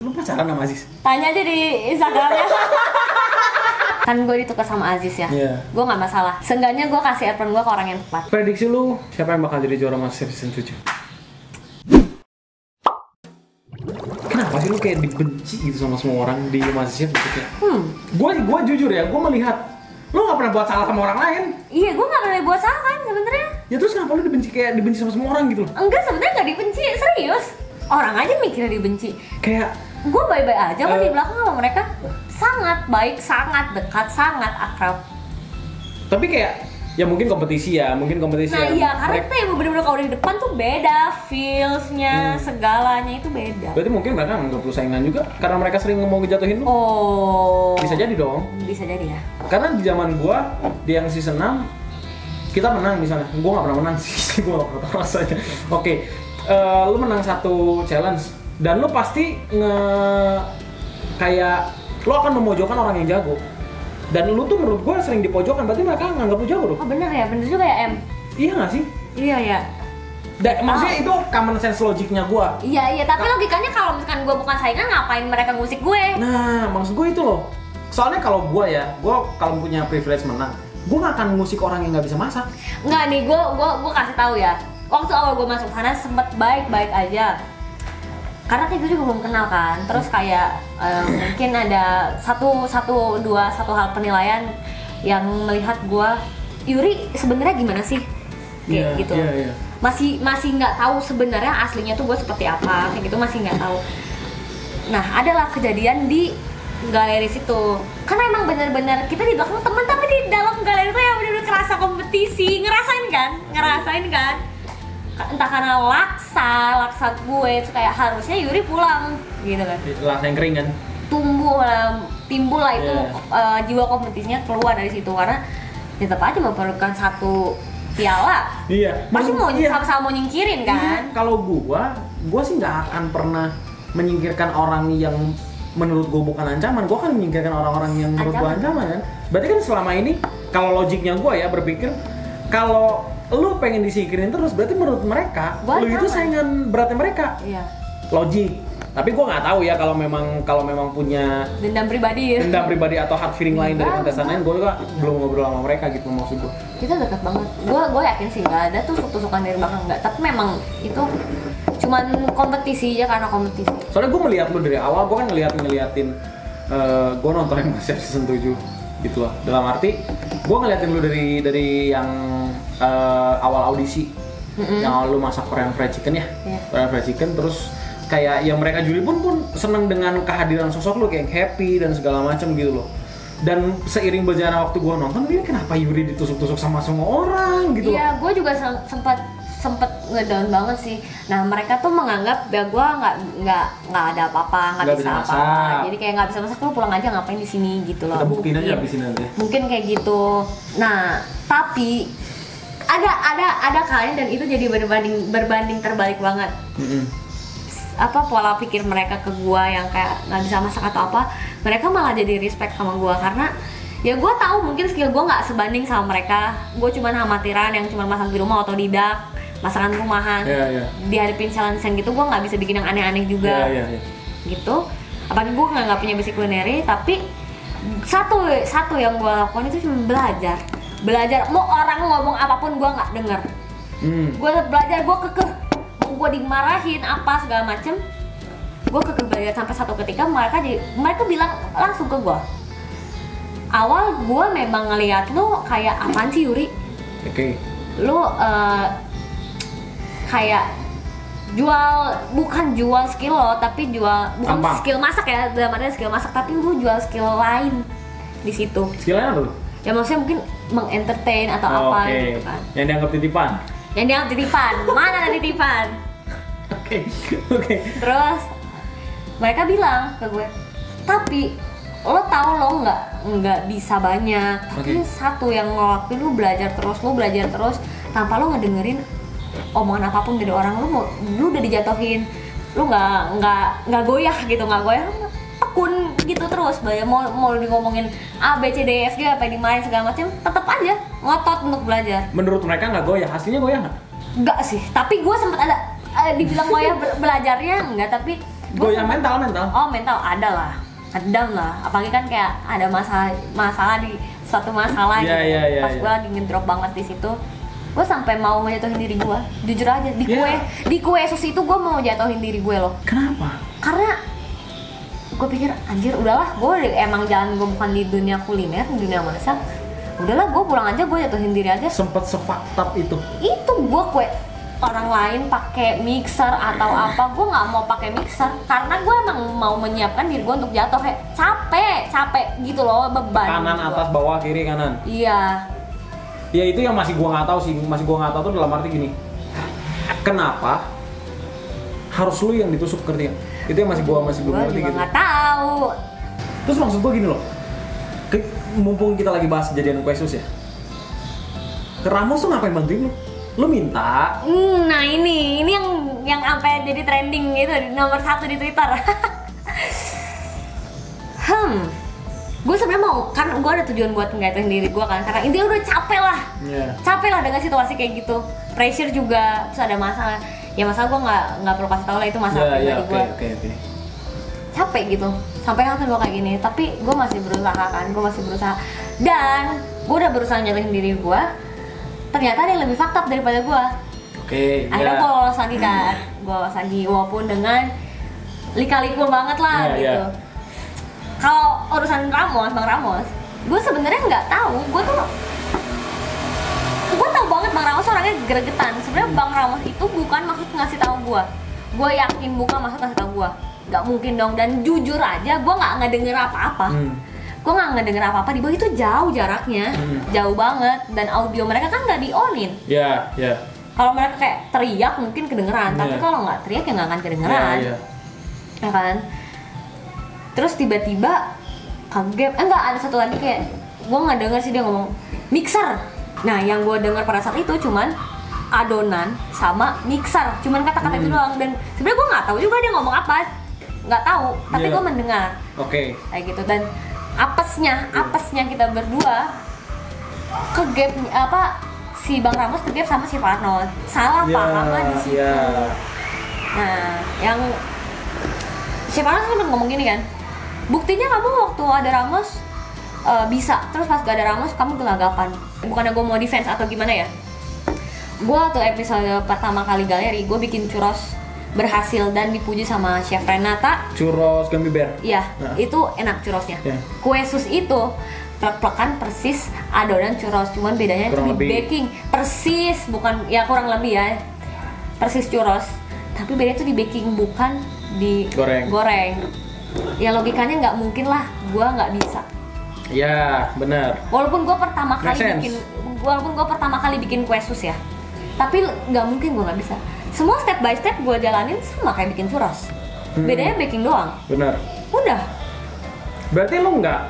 Lu pacaran sama Aziz? Tanya aja di Instagramnya. Kan gue ditukar sama Aziz ya. Gue nggak masalah. Seenggaknya gue kasih apron gue ke orang yang tepat. Prediksi lu siapa yang bakal jadi juara Masterchef season 7? Kenapa sih lu kayak dibenci gitu sama semua orang di Masterchef gitu ya? Gue jujur ya, gue melihat lu nggak pernah buat salah sama orang lain. Iya, gue nggak pernah buat salah kan sebenarnya. Ya terus kenapa lu dibenci sama semua orang gitu? Enggak, sebenarnya nggak dibenci, serius. Orang aja mikirnya dibenci. Kayak gue baik-baik aja kok di belakang sama mereka. Sangat baik, sangat dekat, sangat akrab. Tapi kayak ya mungkin kompetisi ya. Nah iya, karena kita yang bener-bener kalau di depan tuh beda feelsnya, segalanya itu beda. Berarti mungkin mereka nggak perlu saingan juga karena mereka sering mau ngejatuhin lu. Oh, bisa jadi dong. Bisa jadi ya. Karena di zaman gua di yang season 6 kita menang misalnya. Gua nggak pernah menang sih, gua nggak pernah tahu rasanya. Oke, lu menang satu challenge dan lu pasti kayak lu akan memojokkan orang yang jago. Dan lu tuh menurut gue sering dipojokkan, berarti mereka nganggap lu jago loh. Oh bener ya, bener juga ya Em. Iya nggak sih? Iya ya. Maksudnya itu common sense logiknya gue. Iya, tapi logikanya kalau misalkan gue bukan saingan, ngapain mereka ngusik gue? Nah, maksud gue itu loh. Soalnya kalau gue ya, gue kalau punya privilege menang, gue nggak akan ngusik orang yang nggak bisa masak. Nggak nih, gue kasih tahu ya. Waktu awal gue masuk sana sempet baik-baik aja. Karena kita juga belum kenal kan, terus kayak mungkin ada satu hal penilaian yang melihat gue, Yuri sebenarnya gimana sih, kayak gitu. Iya. Masih nggak tahu sebenarnya aslinya tuh gue seperti apa, kayak gitu masih nggak tahu. Nah adalah kejadian di galeri situ, karena emang bener-bener kita di belakang temen tapi di dalam galeri tuh ya bener-bener kerasa kompetisi, ngerasain kan. Entah karena laksa gue itu kayak harusnya Yuri pulang gitu kan, laksa yang kering kan, timbul lah itu jiwa kompetisinya keluar dari situ karena tetap aja memerlukan satu piala. Iya, pasti mau sama-sama mau nyingkirin kan. Kalau gue sih nggak akan pernah menyingkirkan orang yang menurut gue bukan ancaman. Gue kan menyingkirkan orang-orang yang menurut gue ancaman kan. Berarti kan selama ini kalau logiknya gue ya berpikir kalau lu pengen disingkirin terus, berarti menurut mereka lu itu saingan beratnya mereka. Iya. Logik. Tapi gue nggak tahu ya kalau memang punya dendam pribadi atau hard feeling lain dari kontestan lain. Gue juga belum ngobrol sama mereka gitu maksud gue. Kita dekat banget. Gue yakin sih nggak ada tuh tusuk-tusukan dari belakang, nggak. Tapi memang itu cuman kompetisi aja, karena kompetisi. Soalnya gue melihat lu dari awal, gue kan ngeliatin gue nontonin Masterchef season 7 gitu loh. Dalam arti gue ngeliatin lu dari yang awal audisi, yang lu masak Korean fried chicken ya, Korean fried chicken, terus kayak yang mereka juri pun seneng dengan kehadiran sosok lu, kayak happy dan segala macam gitu loh. Dan seiring berjalannya waktu gue nonton, ini kenapa Yuri ditusuk-tusuk sama semua orang gitu? Iya, gue juga sempet ngedown banget sih. Nah mereka tuh menganggap ya gue nggak ada apa-apa, nggak bisa apa-apa. Jadi kayak nggak bisa masak, lu pulang aja ngapain di sini gitu loh. Kita buktiin aja abis ini nanti. Mungkin kayak gitu. Nah tapi ada kalian dan itu jadi berbanding terbalik banget. Apa pola pikir mereka ke gue yang kayak nggak bisa masak atau apa, mereka malah jadi respect sama gue karena ya gue tahu mungkin skill gue nggak sebanding sama mereka. Gue cuma amatiran yang cuma masak di rumah, otodidak, masakan rumahan. Dihadapin challenge gitu, gue nggak bisa bikin yang aneh-aneh juga. Gitu. Apalagi gue nggak punya basic culinary, tapi satu yang gue lakukan itu cuma belajar. Mau orang ngomong apapun gue nggak denger. Gue belajar, gue kekeh. Gue dimarahin apa segala macem, gue kekeh belajar sampai satu ketika mereka bilang langsung ke gue, awal gue memang ngeliat lu kayak apaan sih Yuri? Lu kayak bukan jual skill lo, tapi bukan skill masak ya, dalam artinya skill masak, tapi lu jual skill lain di situ. Skillnya apa lu? Ya maksudnya mungkin mengentertain atau apa gitu kan. Yang dianggap titipan? Mana ada titipan? Oke. Terus mereka bilang ke gue, tapi lo tahu lo nggak bisa banyak, tapi satu yang lo lakuin, lo belajar terus tanpa lo ngedengerin omongan apapun dari orang. Lo udah dijatuhin, lo nggak goyah gitu, tekun gitu terus. Mau ngomongin A B C D F G apa dimain segala macam, tetap aja ngotot untuk belajar. Menurut mereka nggak goyah, aslinya goyah nggak? Nggak sih, tapi gue sempet ada dibilang goyah belajarnya enggak, tapi Goyang mental. Oh mental ada lah, apalagi kan kayak ada masalah di suatu masalah gitu. Pas gue lagi ngedrop banget di situ, gue sampai mau ngejatuhin diri gue, jujur aja di kue sus itu gue mau jatuhin diri gue loh. Kenapa? Karena gue pikir anjir udahlah, gue emang jalan gue bukan di dunia kuliner, di dunia masak, udahlah gue pulang aja, gue jatuhin diri aja. Sempet sefaktap itu Gue kue orang lain pakai mixer atau apa, gue nggak mau pakai mixer karena gue emang mau menyiapkan diri gue untuk jatuh, kayak capek gitu loh, beban kanan gua. atas bawah kiri kanan. Iya Ya itu yang masih gua nggak tahu sih, tuh dalam arti gini, kenapa harus lu yang ditusuk, ngerti nggak? Itu yang masih belum ngerti juga gitu. Nggak tahu. Terus maksud gua gini loh, mumpung kita lagi bahas kejadian kue sus ya, ke Ramos tuh ngapain bantuin lu? Lu minta. Nah ini yang sampai jadi trending gitu, nomor 1 di Twitter. Gue sebenarnya mau, kan gue ada tujuan buat ngeliatin diri gue kan, karena intinya udah capek lah dengan situasi kayak gitu, pressure juga, terus ada masalah. Ya masalah gue nggak perlu kasih tau lah, itu masalah pribadi gue. Capek gitu, sampai kapan gue kayak gini, tapi gue masih berusaha dan gue udah berusaha nyalahin diri gue. Ternyata ada yang lebih fakta daripada gue. Akhirnya gue lolos lagi kan, walaupun dengan lika-liku banget lah gitu. Kalau urusan Bang Ramos, gue sebenarnya nggak tahu. Gue tahu banget Bang Ramos orangnya gregetan. Sebenarnya Bang Ramos itu bukan maksud ngasih tahu gue. Gue yakin bukan maksud ngasih tahu gue. Nggak mungkin dong. Dan jujur aja, gue nggak ngedenger apa-apa. Gue nggak ngedenger apa-apa. Di bawah itu jauh jaraknya, jauh banget. Dan audio mereka kan nggak di-on-in. Kalau mereka kayak teriak mungkin kedengeran, tapi kalau nggak teriak ya nggak akan kedengeran. Ya kan? Terus tiba-tiba kaget, ada satu lagi kayak gue nggak denger sih dia ngomong mixer. Nah yang gue denger pada saat itu cuman adonan sama mixer, cuman kata-kata itu doang. Dan sebenarnya gue nggak tahu juga dia ngomong apa, nggak tahu. Tapi gue mendengar. Kayak gitu. Dan apesnya kita berdua si Bang Ramos kegap sama si Farno, salah paham di situ. Nah yang si Farno sempat ngomong gini kan, buktinya kamu waktu ada Ramos bisa, terus pas gak ada Ramos kamu gelagapan. Bukannya gue mau defense atau gimana ya, gue waktu episode pertama kali galeri gue bikin churros berhasil dan dipuji sama Chef Renata. Churros gummy bear. Iya, itu enak churrosnya. Kue sus itu plek-plekan persis adonan churros, cuman bedanya itu di baking. Persis, bukan ya kurang lebih ya, persis churros, tapi bedanya itu di baking bukan di goreng. Ya logikanya nggak mungkin lah, gue nggak bisa. Ya benar. Walaupun gue pertama kali bikin kue sus ya, tapi nggak mungkin gue nggak bisa. Semua step by step gue jalanin sama kayak bikin churros. Bedanya baking doang. Benar. Udah. Berarti lo nggak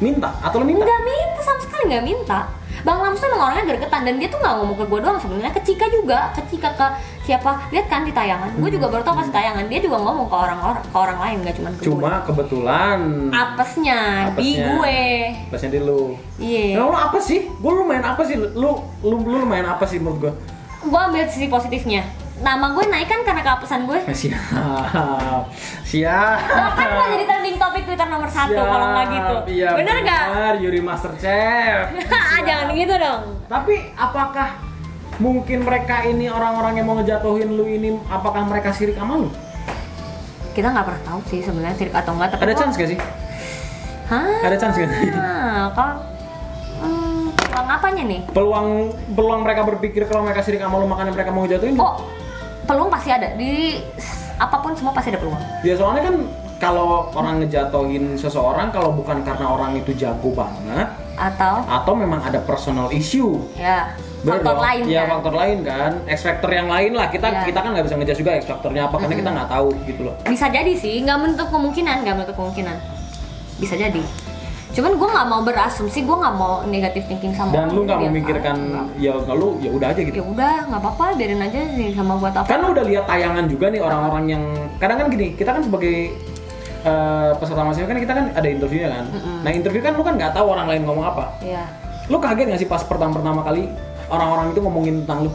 minta atau lo minta? Nggak minta, sama sekali nggak minta. Bang Ramos tuh emang orangnya gregetan, dan dia tuh nggak ngomong ke gue doang sebenarnya, ke Cika juga, ke siapa, lihat kan di tayangan. Gue juga baru tau pas tayangan dia juga ngomong ke orang lain, nggak cuma ke gue. Cuma kebetulan apesnya di gue. Apesnya di lu. Iya. Nah, lo apa sih? Gue lumayan apa sih? Lu lumayan apa sih menurut gue? Gue ambil sisi positifnya. Nama gue naik kan karena keapesan gue. Siap. Bahkan gue jadi trending topik Twitter nomor 1 kalau nggak gitu. Iya, bener nggak? Yuri Masterchef. Jangan gitu dong. Tapi apakah mungkin mereka ini orang-orang yang mau ngejatuhin lu ini, apakah mereka sirik sama lu? Kita nggak pernah tahu sih sebenarnya sirik atau nggak. Ada chance gak sih? Ada chance gak sih? Peluang apanya nih? Peluang mereka berpikir kalau mereka sirik sama lu makanya mereka mau ngejatuhin lu? Peluang pasti ada, di apapun semua pasti ada peluang. Ya soalnya kan kalau orang ngejatuhin seseorang kalau bukan karena orang itu jago banget atau memang ada personal issue. Ya. Faktor lain ya, kan? Faktor lain kan, X factor yang lain lah. Kita kan nggak bisa ngejudge juga X faktornya apa karena kita nggak tahu gitu loh. Bisa jadi sih, nggak menutup kemungkinan. Bisa jadi. Cuman gue nggak mau berasumsi, gue nggak mau negatif thinking sama. Dan lu nggak memikirkan ya lu ya udah aja gitu. Ya udah, nggak apa-apa, biarin aja sih sama buat apa. Kan lu udah lihat tayangan juga nih orang-orang yang kadang kan gini, kita kan sebagai peserta mahasiswa kan kita kan ada interviewnya kan. Nah interview kan lu kan nggak tahu orang lain ngomong apa. Iya. Lu kaget nggak sih pas pertama kali orang-orang itu ngomongin tentang lu?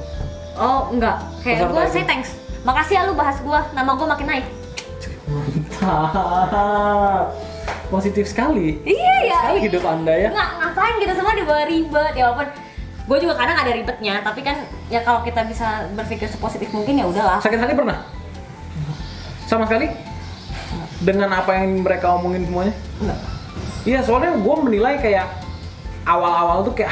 Oh enggak, kayak gue say thanks, makasih ya lu bahas gue, nama gue makin naik. Mantap. Positif sekali. Iya ya. Sekali hidup Anda ya. Ngapain kita semua dibawa ribet ya walaupun gue juga kadang ada ribetnya, tapi kan ya kalau kita bisa berpikir sepositif mungkin ya udahlah. Sakit hati pernah? Sama sekali? Dengan apa yang mereka omongin semuanya? Enggak. Iya, soalnya gue menilai kayak awal-awal tuh kayak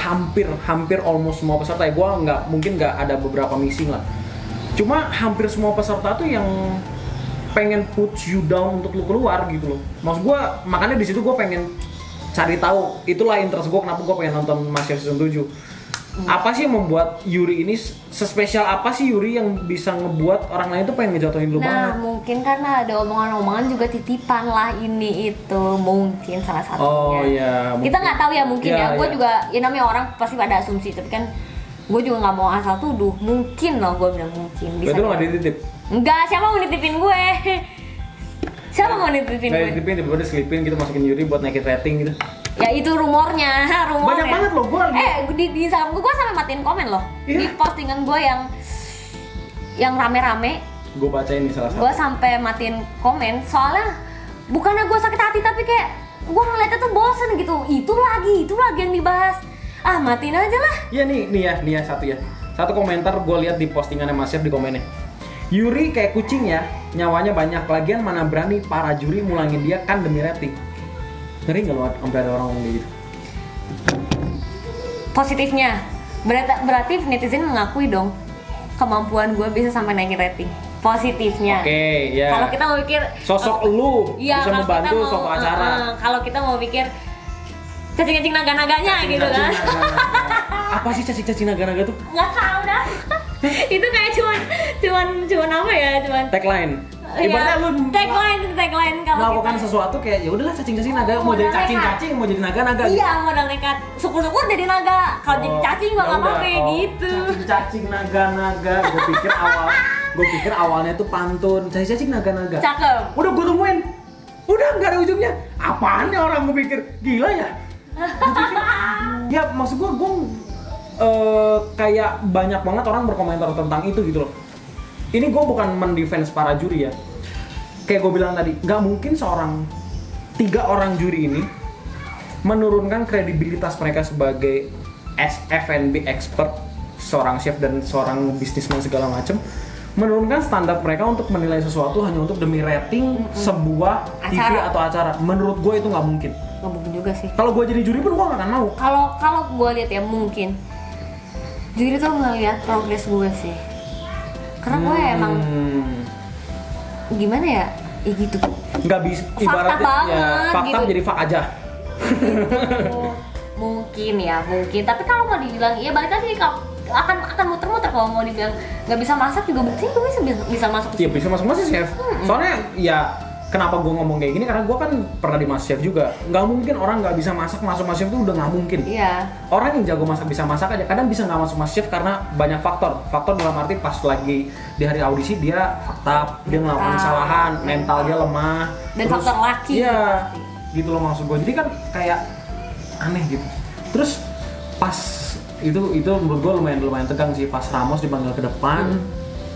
hampir almost semua peserta ya. Gue mungkin nggak ada beberapa missing lah. Cuma hampir semua peserta tuh yang pengen put you down untuk lu keluar gitu loh. Maksud gue, makanya di situ gue pengen cari tahu. Itulah interest gue kenapa gue pengen nonton MasterChef Season 7. Apa sih yang membuat Yuri ini sespesial apa sih Yuri yang bisa ngebuat orang lain tuh pengen ngejatuhin lu banget? Nah, mungkin karena ada omongan-omongan juga titipan lah ini itu mungkin salah satunya. Oh iya. Kita nggak tahu ya mungkin Ya, ya. Gue ya. juga ya namanya orang pasti pada asumsi, tapi kan gue juga nggak mau asal tuduh. Mungkin loh gue bilang mungkin. Bisa. Berarti lu nggak dititip? Enggak, siapa mau nitipin gue? Siapa mau nitipin Nggak gue? dititipin, tiba-tiba diselipin gitu masukin Yuri buat naikin rating gitu. Ya itu rumornya. Banyak banget loh, gue di Instagram gue sampai matiin komen loh. Iya. Di postingan gue yang rame-rame, Gue bacain nih salah satu. gue sampai matiin komen soalnya bukannya gue sakit hati tapi kayak gue ngeliatnya tuh bosen gitu. Itu lagi yang dibahas. Ah, matiin aja lah. Iya nih ya satu ya. Satu komentar gue lihat di postingannya Mas Chef di komennya. Yuri kayak kucing ya, nyawanya banyak, lagian mana berani para juri mulangin dia kan demi rating. Ngeri nggak lo sampai ada orang ngomong kayak gitu? Positifnya, berarti netizen mengakui dong kemampuan gue bisa sampai naikin rating. Positifnya. Oke, ya. Kalau kita mau pikir Sosok lu iya, bisa kalau membantu kita mau, suatu acara. Kalau kita mau pikir cacing-cacing naga-naganya gitu kan. Apa sih cacing-cacing naga-naga tuh? Nggak tahu dah. Itu kayak cuman apa ya? Cuman Tagline. Ibaratnya lu tagline kalau melakukan kita, sesuatu kayak ya udahlah cacing-cacing naga, mau jadi cacing-cacing, mau jadi naga-naga. iya, modal nekat. Syukur-syukur jadi naga. Kalau jadi cacing gua nggak mau kayak gitu. Cacing-cacing naga-naga. Gue pikir awalnya tuh pantun. Cacing-cacing naga-naga. Cakep. Udah gue tungguin. Udah nggak ada ujungnya. Apaan nih orang, gue pikir gila ya. Ya maksud gue kayak banyak banget orang berkomentar tentang itu gitu loh. Ini gue bukan mendefense para juri ya. Kayak gue bilang tadi, nggak mungkin 3 orang juri ini menurunkan kredibilitas mereka sebagai F&B expert, seorang chef dan seorang bisnismen segala macem, menurunkan standar mereka untuk menilai sesuatu hanya untuk demi rating sebuah TV atau acara. Menurut gue itu nggak mungkin. Nggak mungkin juga sih. Kalau gue jadi juri pun gue nggak akan mau. Kalau gue lihat ya mungkin juri tuh ngeliat progres gue sih. Karena gue emang gimana ya? Ya gitu. Nggak bisa. Fakta Ibaratnya banget, ya fakta gitu. jadi fak aja. Mungkin. Tapi kalau mau dibilang iya balik lagi kalau akan muter-muter. Kalau mau dibilang nggak bisa masak juga berarti gue bisa masuk. Iya bisa masuk chef. Soalnya ya kenapa gue ngomong kayak gini karena gue kan pernah di MasterChef juga. Nggak mungkin orang nggak bisa masak masuk MasterChef itu udah nggak mungkin. Iya. Orang yang jago masak bisa masak aja. Kadang bisa nggak masuk MasterChef karena banyak faktor. Faktor dalam arti pas lagi di hari audisi dia fakta, dia ngelakuin kesalahan, mental dia lemah. Dan faktor laki. Iya. Gitu loh maksud gue. Jadi kan kayak aneh gitu. Terus pas itu menurut gue lumayan tegang sih pas Ramos dipanggil ke depan.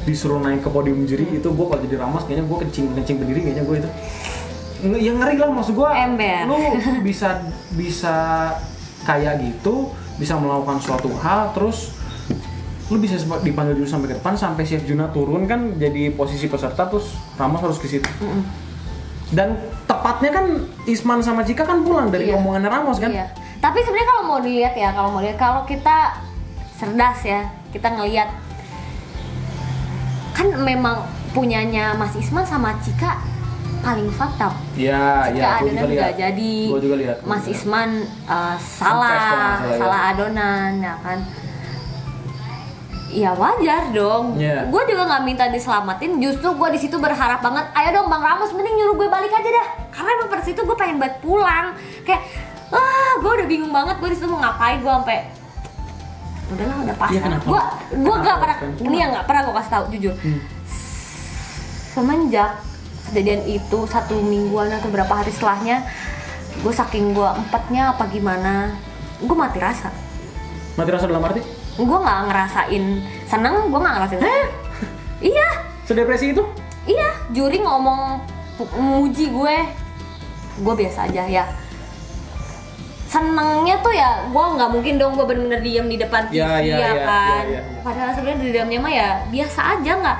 Disuruh naik ke podium juri itu gue kalau jadi Ramos kayaknya gue kencing berdiri kayaknya gue itu ya ngeri lah maksud gue. Ember. Lu bisa kayak gitu, bisa melakukan suatu hal terus lu bisa dipanggil juri sampai ke depan sampai Chef Juna turun kan jadi posisi peserta terus Ramos harus ke situ. Dan tepatnya kan Isman sama Cika kan pulang dari omongannya Ramos kan. Iya. Tapi sebenarnya kalau kita cerdas ya, kita ngelihat kan memang punyanya Mas Isman sama Cika paling fakta. Iya, Cika adonan nggak jadi. Gua juga lihat. Mas Isman salah adonan, ya kan. Ya wajar dong. Yeah. Gue juga nggak minta diselamatin. Justru gue di situ berharap banget. Ayo dong Bang Ramos, mending nyuruh gue balik aja dah. Karena emang pada situ gue pengen banget pulang. Kayak, gue udah bingung banget. Gue di situ mau ngapain? Gue sampai udahlah udah pasrah. Iya, kenapa? Gue nggak pernah. Ini yang nggak pernah gue kasih tahu jujur. Semenjak kejadian itu 1 mingguan atau berapa hari setelahnya, gue saking gue empatnya apa gimana, gue mati rasa. Mati rasa dalam arti? Gue nggak ngerasain seneng, gue nggak ngerasain seneng. Iya. Sedepresi itu? Iya, juri ngomong muji gue biasa aja ya. Senengnya tuh ya, gue nggak mungkin dong gue bener-bener diem di depan TV kan. Padahal sebenarnya di dalamnya mah ya biasa aja, nggak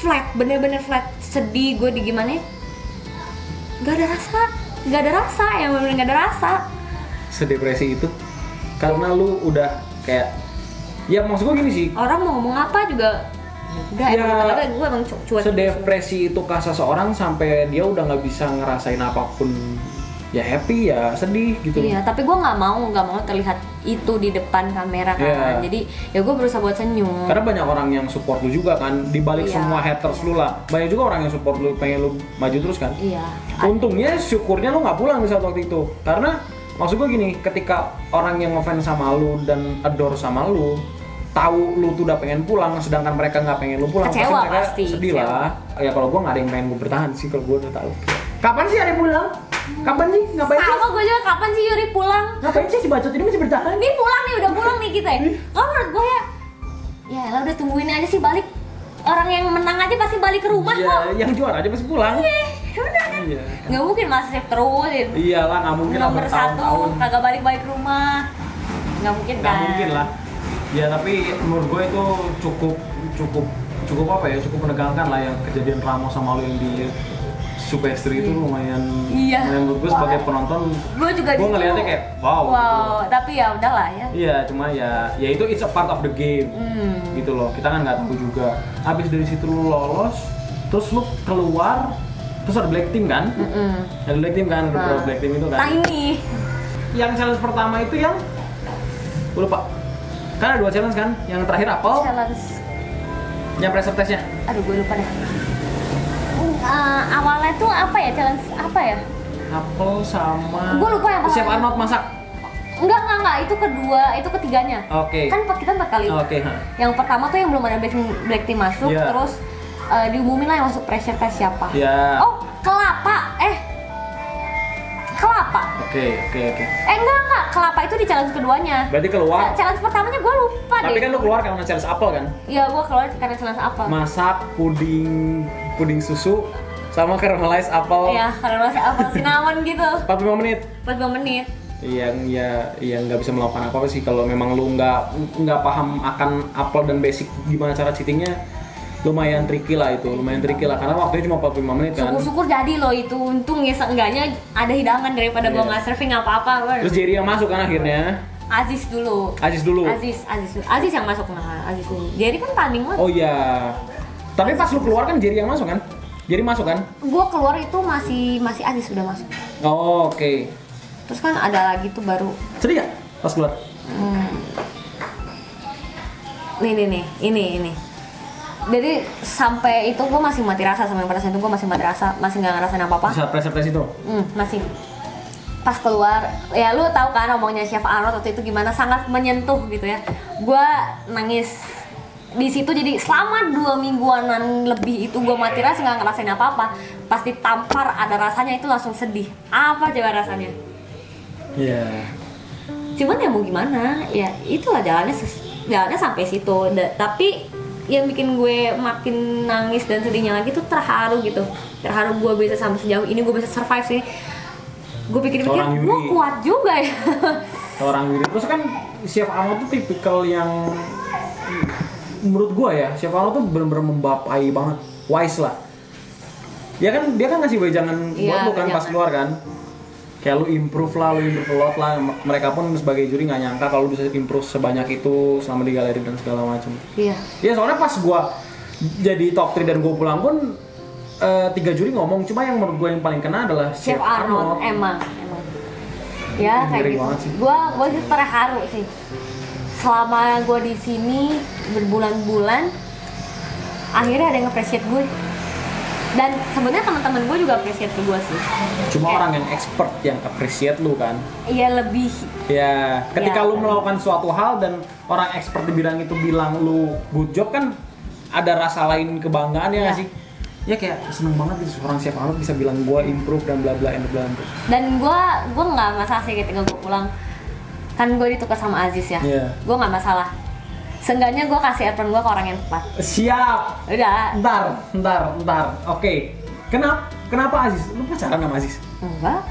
flat, bener-bener flat. Sedih gue di gimana? Gak ada rasa, yang bener-bener gak ada rasa. Sedepresi itu karena lu udah kayak, ya maksud gue gini sih. Orang mau ngomong apa juga udah ya, gue emang cuek. Sedepresi itu ke seseorang sampai dia udah nggak bisa ngerasain apapun. Ya happy ya sedih gitu. Iya, tapi gue nggak mau terlihat itu di depan kamera kan. Jadi ya gue berusaha buat senyum. Karena banyak orang yang support lu juga kan, dibalik semua haters lu lah. Banyak juga orang yang support lu, pengen lu maju terus kan. Iya. Untungnya syukurnya lu nggak pulang di saat waktu itu. Karena maksud gue gini, ketika orang yang ngefans sama lu dan adore sama lu, tahu lu tuh udah pengen pulang, sedangkan mereka nggak pengen lu pulang, kecewa mereka pasti. Sedih lah. Ya kalau gue nggak ada yang pengen gue bertahan sih, kalau gue udah tahu. Kapan sih ada pulang? Kapan sih? Ngapain sih? Sama gue juga, kapan sih Yuri pulang? Ngapain sih si bacot ini masih bertahan? Ini pulang nih, udah pulang nih kita ya. Kalau menurut gue ya elah udah tungguin aja sih balik. Orang yang menang aja pasti balik ke rumah kok. Iya, yang juara aja pasti pulang. Iya, udah kan. Iya. Nggak mungkin masih save terus. Iyalah, nggak mungkin lah Nomor satu, kagak balik-balik ke rumah. Nggak mungkin kan? Nggak mungkin lah. Ya tapi menurut gue itu cukup apa ya? Cukup menegangkan lah yang kejadian Ramos sama lo yang di Superstri itu lumayan. Iya. Menurut gue sebagai penonton, gue juga ngeliatnya kayak wow. Gitu. Tapi ya udahlah ya. Iya, cuma ya itu it's a part of the game. Gitu loh. Kita kan nggak tahu juga. Habis dari situ lu lolos, terus lu keluar, terus ada black team kan? Ada black team kan, beberapa black team itu kan. Nah ini. Yang challenge pertama itu yang gue lupa. Kan ada 2 challenge kan? Yang terakhir Apple. Challenge. Yang pressure testnya. Aduh, gue lupa deh. Awalnya tuh apa ya, challenge apa ya? Apple sama Gue lupa yang Chef Arnold masak. Enggak, itu kedua, itu ketiganya. Oke. Kan kita 4 kali. Oke. Yang pertama tuh yang belum ada black team masuk, terus diumumin lah yang masuk pressure test siapa. Oh, kelapa. Oke. Enggak, kelapa itu di challenge keduanya. Berarti keluar. Challenge pertamanya gue lupa deh. Tapi kan lu keluar karena challenge apel kan? Iya, gue keluar karena challenge apel. Masak puding susu sama caramelize apel. Iya, caramelize apel cinnamon gitu. 45 menit. 45 menit. Yang nggak bisa melakukan apa sih kalau memang lu nggak paham akan apel dan basic gimana cara cheatingnya. Lumayan tricky lah karena waktunya cuma 45 menit kan. Syukur-syukur jadi loh itu, untung ya seenggaknya ada hidangan daripada gua nggak surfing apa-apa. Terus Jerry yang masuk kan akhirnya. Aziz dulu. Aziz yang masuk, nah Aziz dulu. Jerry kan tanding banget. Oh iya. Tapi pas lu keluar kan Jerry yang masuk kan? Jerry masuk kan? Gua keluar itu masih Aziz sudah masuk. Oh, oke. Terus kan ada lagi tuh baru. Sedih gak pas keluar? Nih, ini. Jadi sampai itu gue masih mati rasa, sama yang pada saat itu gue masih mati rasa, masih nggak ngerasain apa-apa. Di saat pressure test itu? Masih. Pas keluar, ya lu tahu kan omongnya Chef Arnold waktu itu gimana, sangat menyentuh gitu ya. Gue nangis di situ, jadi selama 2 mingguanan lebih itu gue mati rasa, nggak ngerasain apa-apa. Pas ditampar ada rasanya itu langsung sedih. Apa coba rasanya? Iya. Cuman ya mau gimana, ya itulah jalannya sampai situ. Tapi yang bikin gue makin nangis dan sedihnya lagi tuh terharu gue bisa sampai sejauh ini, gue bisa survive sih. Gue pikir-pikir gue kuat juga ya. Seorang Yuri. Terus kan Chef Arnold tuh tipikal yang menurut gue ya, Chef Arnold tuh bener-bener membapai banget, wise lah. Dia kan ngasih wejangan buat lu kan pas keluar kan. Kayak lu improve a lot lah. Mereka pun sebagai juri nggak nyangka kalau bisa improve sebanyak itu selama di galeri dan segala macam. Iya. Ya soalnya pas gua jadi top 3 dan gua pulang pun 3 juri ngomong, cuma yang menurut gua yang paling kena adalah Chef Arnold. Emang. Ya kayak gitu. Gua terharu sih. Selama gua di sini berbulan-bulan, akhirnya ada yang nge-appreciate gue. Dan sebenarnya teman-teman gue juga appreciate ke gue sih. Cuma orang yang expert yang appreciate lu kan? Iya, lebih. Ya, ketika lu melakukan suatu hal dan orang expert di bidang itu bilang lu good job kan, ada rasa lain kebanggaan ya nggak sih? Ya kayak seneng banget gitu seorang Chef Arnold bisa bilang gue improve dan bla bla and bla bla. Dan gue nggak masalah sih ketika gue pulang. Kan gue ditukar sama Aziz ya. Gue nggak masalah. Seenggaknya gue kasih apron gue ke orang yang tepat. Siap. Udah. Ntar. Oke. Kenapa Aziz? Lu pacaran sama Aziz? Enggak.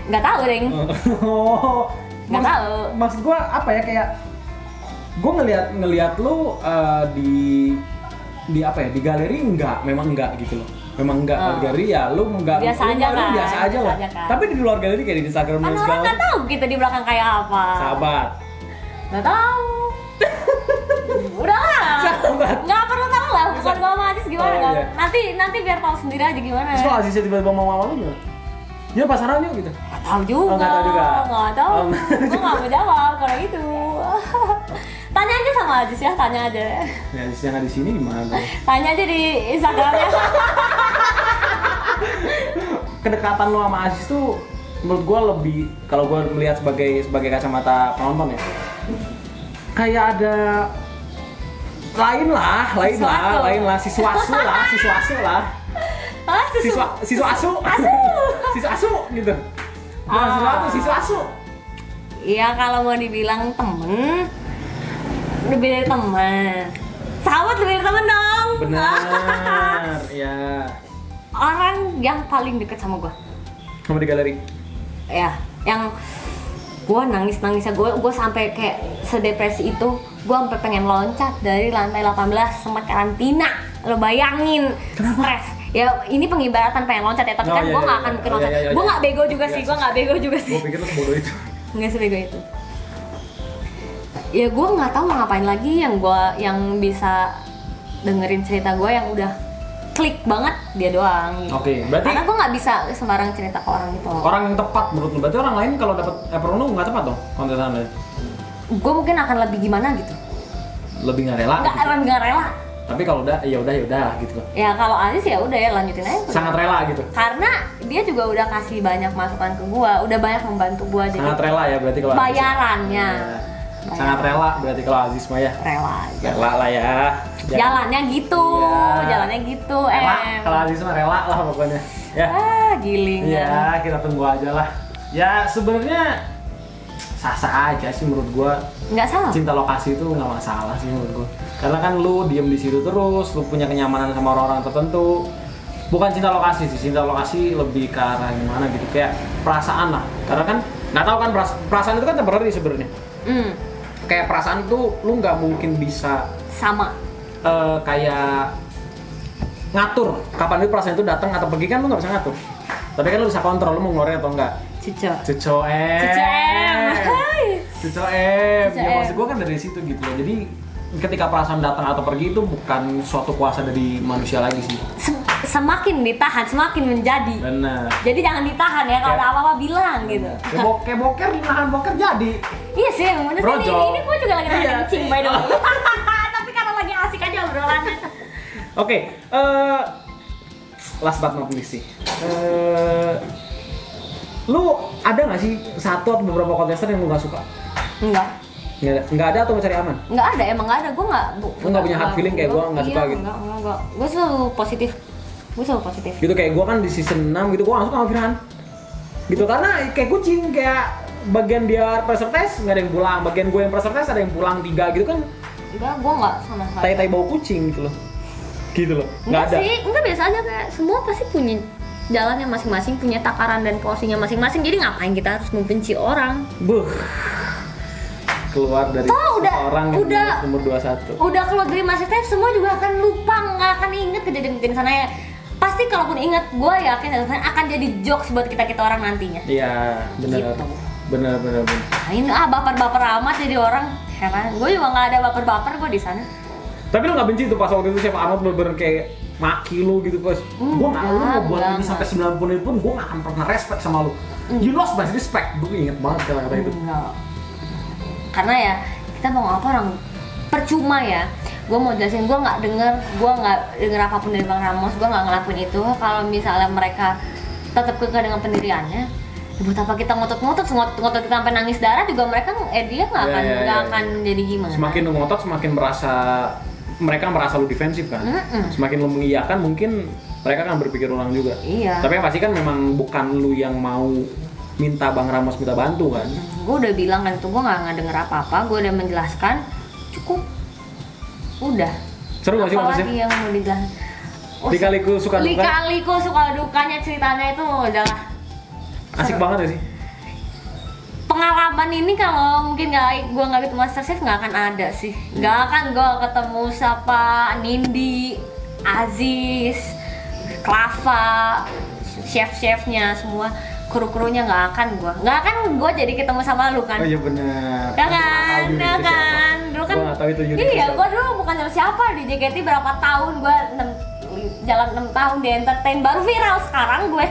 Nggak tahu, Deng. Oh. Nggak tahu. Maksud gua apa ya, kayak gua ngelihat lu di apa ya, di galeri memang enggak gitu loh. Memang enggak, galeri ya lu enggak, biasa aja kan. Biasa aja lah. Kan. Tapi di luar galeri kayak di Instagram Kan orang nggak tahu kita di belakang kayak apa. Sahabat. Nggak tahu. Udah lah. Sahabat. Nggak perlu tahu lah. Bukan gua sama Aziz gimana kan. Iya. Nanti biar tahu sendiri aja gimana. Terus kalau Aziznya tiba-tiba mau sama lu gimana? Ya pasaran yuk gitu. Nggak tahu juga. Nggak tahu juga. Nggak tahu. Gua nggak mau jawab kalau itu. Tanya aja sama Aziz ya, tanya aja. Ya Aziz yang ada di sini gimana? Tanya aja di Instagramnya. Kedekatan lo sama Aziz tuh menurut gue lebih, kalau gue melihat sebagai kacamata penonton ya, kayak ada lain lah siswa-asu lah siswa asu gitu. Siswa asu. Iya, kalau mau dibilang temen, lebih dari teman. Sahabat lebih dari temen dong. Benar. Ya. Orang yang paling deket sama gue. Sama di galeri. Ya, yang gue nangisnya gue sampai kayak sedepresi itu, gue sampai pengen loncat dari lantai 18 sempat karantina. Lo bayangin, stres. Ya ini pengibaratan pengen loncat ya, tapi kan gue nggak akan bikin loncat. Gue nggak bego juga sih, gue nggak bego juga sih. Gue pikir lo sebodoh itu. Nggak sebego itu. Ya gue nggak tahu mau ngapain lagi, yang bisa dengerin cerita gue yang udah klik banget dia doang. Oke, berarti karena gue nggak bisa sembarang cerita ke orang gitu. Orang yang tepat menurut lu, berarti orang lain kalau dapat perlu nggak tepat dong kontesannya. Gue mungkin akan lebih gimana gitu. Lebih nggak rela. Nggak rela. Tapi kalau udah ya udah gitu. Ya kalau Aziz ya udah ya lanjutin aja. Sangat rela gitu. Karena dia juga udah kasih banyak masukan ke gue, udah banyak membantu gue. Sangat rela ya berarti kalau bayarannya. Sangat rela berarti kalau Aziz mah ya. Rela lah ya. Jalannya gitu, jalannya gitu. Kalau Aziz mah rela lah pokoknya. Ya. Giling. Ya, kita tunggu aja lah. Ya sebenarnya sah-sah aja sih menurut gua. Nggak salah. Cinta lokasi itu nggak masalah sih menurut gua. Karena kan lu diem di situ terus, lu punya kenyamanan sama orang-orang tertentu. Bukan cinta lokasi sih, cinta lokasi lebih ke arah gimana gitu, kayak perasaan lah. Karena kan nggak tahu kan perasaan itu kan temporary sebenarnya. Kayak perasaan tuh lu nggak mungkin bisa sama. Kayak ngatur kapan itu perasaan itu datang atau pergi, kan lu nggak bisa ngatur. Tapi kan lu bisa kontrol lu mau ngeluarin atau enggak. Cuco M. Ya maksud gua kan dari situ gitu loh. Jadi ketika perasaan datang atau pergi itu bukan suatu kuasa dari manusia lagi sih. Semakin ditahan semakin menjadi. Benar. Jadi jangan ditahan ya, kalau ada apa-apa bilang gitu. Kayak boker, nahan boker jadi. Iya sih, bener sih. Ini gua juga lagi nahan kencing by the way. Tapi karena lagi asik aja obrolannya. Oke, last but not least sih. Lu ada nggak sih satu atau beberapa kontestan yang lu nggak suka? Nggak ada atau mau cari aman? Nggak ada, emang nggak ada. Gue nggak punya hard feeling kayak gue nggak suka gitu. Enggak. Gue selalu positif. Gitu kayak gue kan di season 6 gitu, gue nggak suka sama Firhan. Gitu karena kayak kucing, kayak bagian dia pressure test nggak ada yang pulang, bagian gue yang pressure test ada yang pulang 3 gitu kan. Enggak, gue nggak sama sekali. Tai bau kucing gitu loh. Nggak ada. Sih, enggak, biasa aja, kayak semua pasti punya jalannya masing-masing, punya takaran dan porsinya masing-masing. Jadi ngapain kita harus membenci orang? Keluar dari orang yang nomor 21. Udah keluar dari masa tes, semua juga akan lupa, nggak akan inget kejadian-kejadian sana ya. Pasti kalaupun inget, gue yakin akan jadi jokes buat kita orang nantinya. Iya, benar. Gitu. Benar. Nah, ini baper amat jadi orang. Heran, gue juga nggak ada baper gue di sana. Tapi lo nggak benci tuh pas waktu itu Chef Ahmad bener-bener kayak maki lu gitu pas. Gue nggak, lu mau buat ini sampai 90 menit pun gue nggak akan pernah respect sama lu. You lost my respect. Gue inget banget kata-kata itu. Karena ya kita mau apa orang percuma ya. Gue mau jelasin, gue nggak denger apapun dari Bang Ramos, gue nggak ngelakuin itu. Kalau misalnya mereka tetap kekeh dengan pendiriannya, buat apa kita ngotot kita sampai nangis darah juga, mereka dia nggak akan jadi gimana. Semakin lu ngotot semakin mereka merasa lu defensif kan. Semakin lu mengiyakan mungkin mereka akan berpikir ulang juga. Iya. Tapi yang pasti kan memang bukan lu yang mau minta Bang Ramos minta bantu kan. Gue udah bilang kan itu, gue nggak denger apa-apa, gue udah menjelaskan, cukup, udah. Seru gak sih maksudnya? Apalagi yang mau dijelaskan? Lika-liku suka duka. Lika-liku suka dukanya ceritanya itu adalah Asik banget ya sih. Pengalaman ini kalau mungkin gue nggak gitu MasterChef nggak akan ada sih. Nggak akan gue ketemu siapa Nindi, Aziz, Klava, chef-chefnya semua, kru-krunya nggak akan gue jadi ketemu sama lu kan. Oh iya benar. Ya kan, ya kan. Dulu kan. Gue nggak tahu itu Yuri. Iya, gue dulu bukan siapa di JKT berapa tahun gue jalan 6 tahun di entertain baru viral sekarang gue.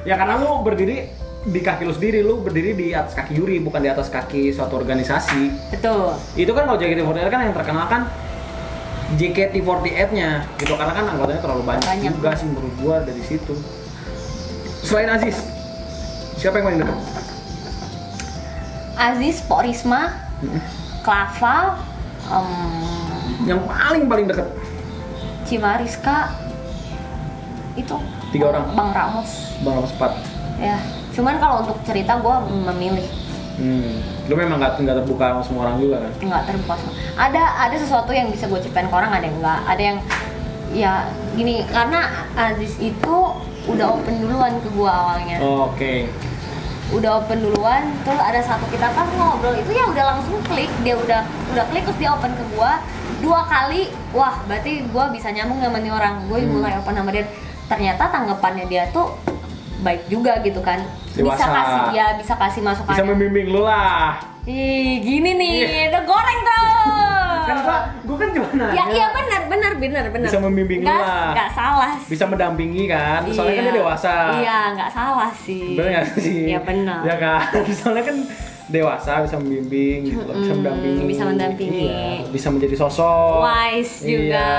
Ya karena lu berdiri di kaki lu sendiri, lu berdiri di atas kaki Yuri, bukan di atas kaki suatu organisasi. Betul. Itu kan kalau JKT48 kan yang terkenal kan JKT48-nya gitu, karena kan anggotanya terlalu banyak juga sih menurut gua dari situ. Selain Aziz, siapa yang paling dekat? Aziz, Pok Risma, Klava, yang paling dekat. Cimariska, itu 3 orang. Bang Ramos. Bang Ramos 4. Ya, cuman kalau untuk cerita gue memilih. Lu memang nggak terbuka sama semua orang juga kan? Nggak terbuka. Ada sesuatu yang bisa gue ceritain ke orang, ada yang nggak. Ada yang ya gini, karena Aziz itu udah open duluan ke gue awalnya. Oh, Oke. Udah open duluan, terus ada satu kita pas ngobrol itu ya udah langsung klik, dia udah klik terus dia open ke gue 2 kali. Wah, berarti gue bisa nyambung sama nih orang. Gue mulai open sama dia. Ternyata tanggapannya dia tuh baik juga gitu kan. Dewasa. Bisa kasih masukan. Bisa membimbing lu lah. Ih, gini nih, udah goreng tuh. Kan gua kan cuma nanya. Ya iya benar. Bisa membimbing lu lah. Nggak salah sih. Bisa mendampingi kan. Soalnya kan dia dewasa. Iya, nggak salah sih. Bener nggak sih? Iya benar. Ya kan. Soalnya kan dewasa, bisa membimbing gitu loh, bisa mendampingi. Bisa mendampingi. Iya, bisa menjadi sosok. Wise juga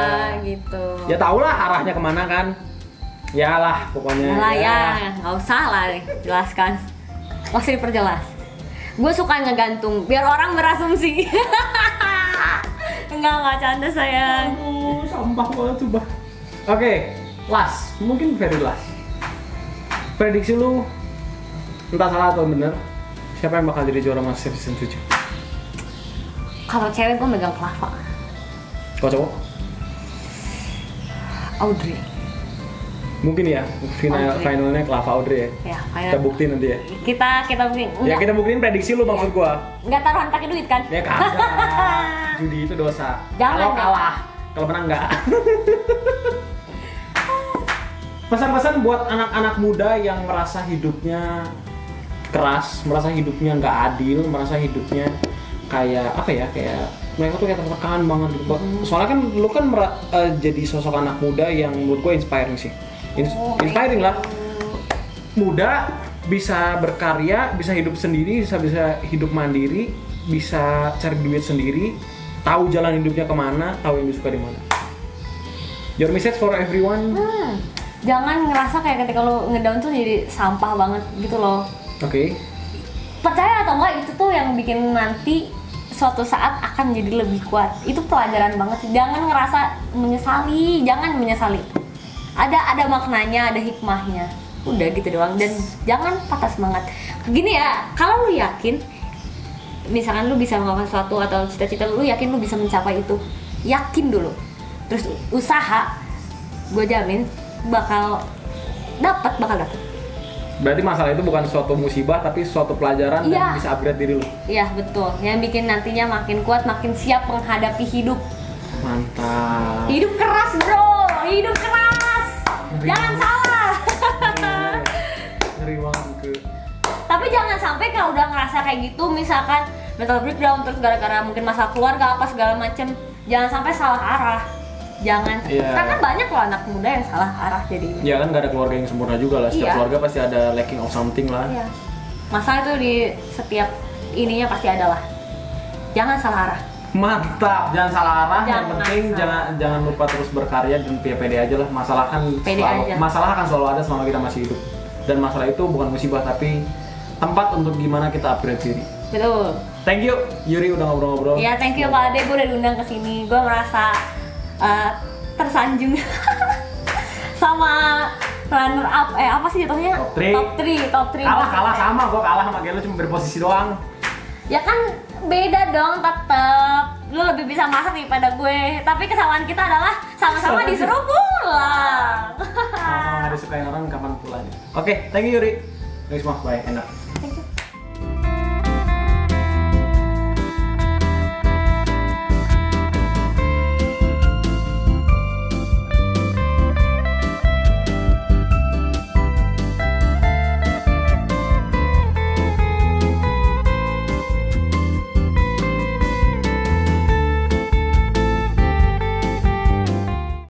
gitu. Ya tau lah arahnya kemana kan. Ya lah pokoknya. Lah ya, nggak usah lah nih, jelaskan. Masih diperjelas. Gue suka ngegantung, biar orang berasumsi. Enggak canda sayang. Aduh, sampah banget tuh bah. Oke, last, mungkin very last. Prediksi lu, entah salah atau bener, siapa yang bakal jadi juara Master Season 7? Kalau cewek gue megang Klava. Kalau cowok? Audrey. Mungkin ya, finalnya Klava Audrey ya. Ya, Kita buktiin nanti ya. Kita buktiin. Ya kita buktiin prediksi lu maksud gua. Enggak taruhan pakai duit kan? Ya kagak. Judi itu dosa. Jangan, Kalau kalah, kalau menang enggak. Pesan-pesan buat anak-anak muda yang merasa hidupnya keras, merasa hidupnya nggak adil, merasa hidupnya kayak apa ya, kayak mereka tuh kayak tertekan banget gitu. Soalnya kan lu kan jadi sosok anak muda yang menurut gue inspiring sih. Inspiring lah. Muda, bisa berkarya, bisa hidup sendiri, bisa hidup mandiri, bisa cari duit sendiri, tahu jalan hidupnya kemana, tahu yang disuka di mana. Your message for everyone. Jangan ngerasa kayak ketika lo ngedown tuh jadi sampah banget gitu loh. Oke. Percaya atau enggak, itu tuh yang bikin nanti suatu saat akan jadi lebih kuat. Itu pelajaran banget sih. Jangan ngerasa menyesali, jangan menyesali. Ada maknanya, ada hikmahnya. Udah gitu doang, dan jangan patah semangat. Gini ya, kalau lu yakin misalkan lu bisa melakukan sesuatu atau cita-cita lu yakin lu bisa mencapai itu, yakin dulu. Terus usaha, gue jamin bakal dapat. Berarti masalah itu bukan suatu musibah tapi suatu pelajaran dan bisa upgrade diri lu. Iya betul, yang bikin nantinya makin kuat, makin siap menghadapi hidup. Mantap. Hidup keras bro, hidup keras. Jangan salah. Ngeri banget ke. Tapi jangan sampai kalau udah ngerasa kayak gitu, misalkan mental breakdown terus gara-gara mungkin masalah keluarga apa segala macem, jangan sampai salah arah. Jangan, karena banyak loh anak muda yang salah arah jadinya. Ya kan gak ada keluarga yang sempurna juga lah, setiap keluarga pasti ada lacking of something lah. Iya. Masalah itu di setiap ininya pasti ada lah. Jangan salah arah. Mantap, jangan salah arah. Yang penting jangan lupa terus berkarya dan pede aja lah. Masalah akan selalu ada selama kita masih hidup. Dan masalah itu bukan musibah tapi tempat untuk gimana kita upgrade diri. Betul. Thank you Yuri udah ngobrol-ngobrol. Iya, thank you Pak Ade, gue udah diundang ke sini. Gue merasa tersanjung sama runner up, apa sih jatuhnya? Top 3. Kalah sama, gue kalah sama Gelo cuma berposisi doang. Ya kan beda dong tetep. Lu lebih bisa masak daripada gue. Tapi kesamaan kita adalah sama-sama diseruput. pulang. Sama-sama nggak disukain orang kapan pulang. Oke, thank you Yuri. Ini semua bye, enak.